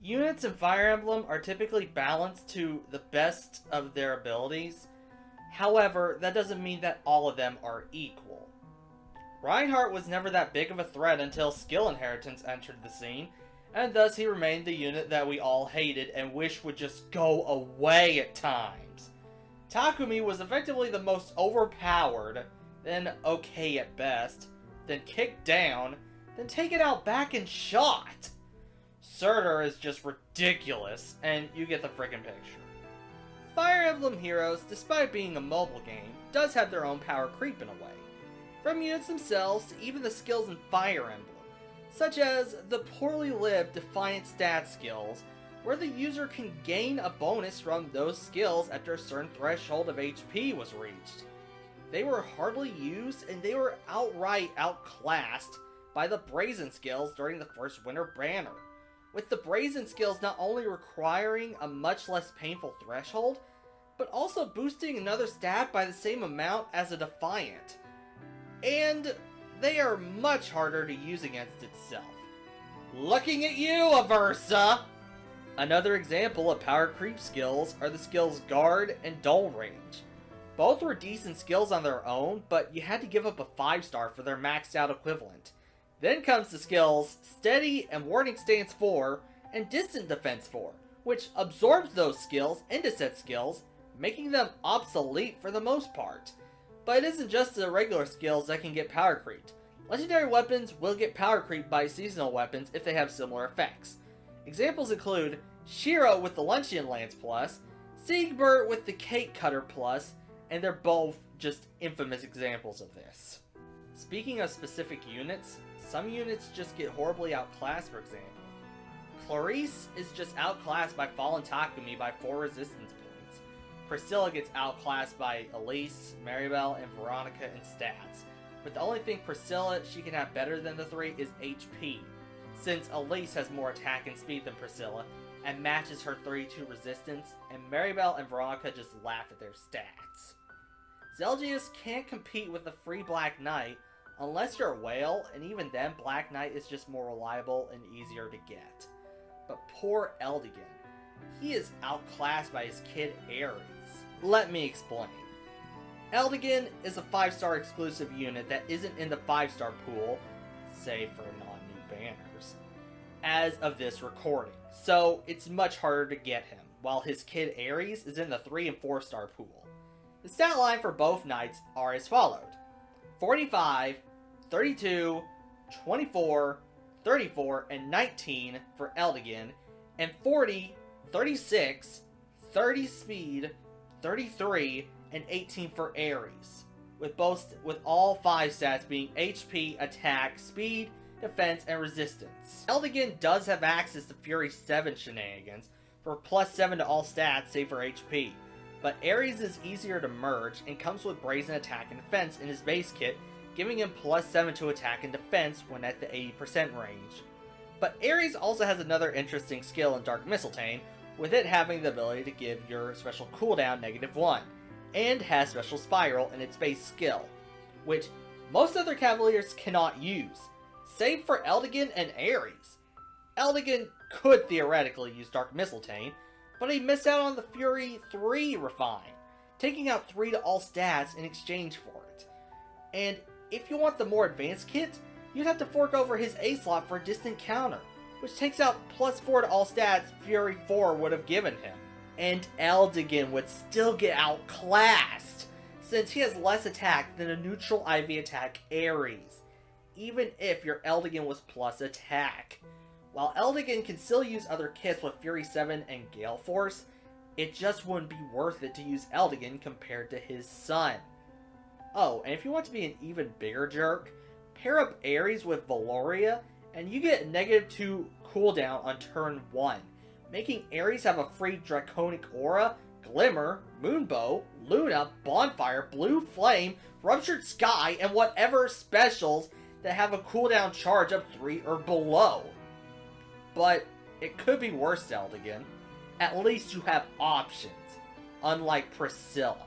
Units in Fire Emblem are typically balanced to the best of their abilities. However, that doesn't mean that all of them are equal. Reinhardt was never that big of a threat until skill inheritance entered the scene, and thus he remained the unit that we all hated and wished would just go away at times. Takumi was effectively the most overpowered, then okay at best, then kicked down, then taken out back and shot. Surtur is just ridiculous, and you get the friggin' picture. Fire Emblem Heroes, despite being a mobile game, does have their own power creep in a way. From units themselves to even the skills in Fire Emblem, such as the poorly lived Defiant stat skills, where the user can gain a bonus from those skills after a certain threshold of HP was reached. They were hardly used, and they were outright outclassed by the Brazen skills during the first Winter Banner, with the Brazen skills not only requiring a much less painful threshold, but also boosting another stat by the same amount as a Defiant. And they are much harder to use against itself. Looking at you, Aversa! Another example of power creep skills are the skills Guard and Dull Range. Both were decent skills on their own, but you had to give up a 5-star for their maxed out equivalent. Then comes the skills Steady and Warning Stance 4 and Distant Defense 4, which absorbs those skills into said skills, making them obsolete for the most part. But it isn't just the regular skills that can get power creeped. Legendary weapons will get power creeped by seasonal weapons if they have similar effects. Examples include Shiro with the Luncheon Lance Plus, Siegbert with the Cake Cutter Plus, and they're both just infamous examples of this. Speaking of specific units, some units just get horribly outclassed. For example, Clarice is just outclassed by Fallen Takumi by 4 resistance points. Priscilla gets outclassed by Elise, Maribel, and Veronica in stats. But the only thing Priscilla she can have better than the 3 is HP, since Elise has more attack and speed than Priscilla, and matches her 3-2 resistance, and Maribel and Veronica just laugh at their stats. Zelgius can't compete with the free Black Knight unless you're a whale, and even then Black Knight is just more reliable and easier to get. But poor Eldigan, he is outclassed by his kid Ares. Let me explain. Eldigan is a 5-star exclusive unit that isn't in the 5-star pool, save for non-new banners, as of this recording, so it's much harder to get him, while his kid Ares is in the 3 and 4-star pool. The stat line for both knights are as followed: 45, 32, 24, 34, and 19 for Eldigan, and 40, 36, 30 speed, 33, and 18 for Ares, with all 5 stats being HP, attack, speed, defense, and resistance. Eldigan does have access to Fury 7 shenanigans for plus 7 to all stats save for HP, but Ares is easier to merge and comes with Brazen attack and defense in his base kit, giving him plus 7 to attack and defense when at the 80% range. But Ares also has another interesting skill in Dark Mistletoe, with it having the ability to give your special cooldown -1, and has Special Spiral in its base skill, which most other Cavaliers cannot use, save for Eldigan and Ares. Eldigan could theoretically use Dark Mistletoe, but he missed out on the Fury 3 Refine, taking out 3 to all stats in exchange for it. And if you want the more advanced kit, you'd have to fork over his A slot for a Distant Counter, which takes out plus 4 to all stats Fury 4 would have given him. And Eldigan would still get outclassed, since he has less attack than a neutral IV attack Ares, even if your Eldigan was plus attack. While Eldigan can still use other kits with Fury 7 and Gale Force, it just wouldn't be worth it to use Eldigan compared to his son. Oh, and if you want to be an even bigger jerk, pair up Ares with Valoria, and you get -2 cooldown on turn 1, making Ares have a free Draconic Aura, Glimmer, Moonbow, Luna, Bonfire, Blue Flame, Ruptured Sky, and whatever specials that have a cooldown charge of 3 or below. But it could be worse, Eldigan. At least you have options, unlike Priscilla.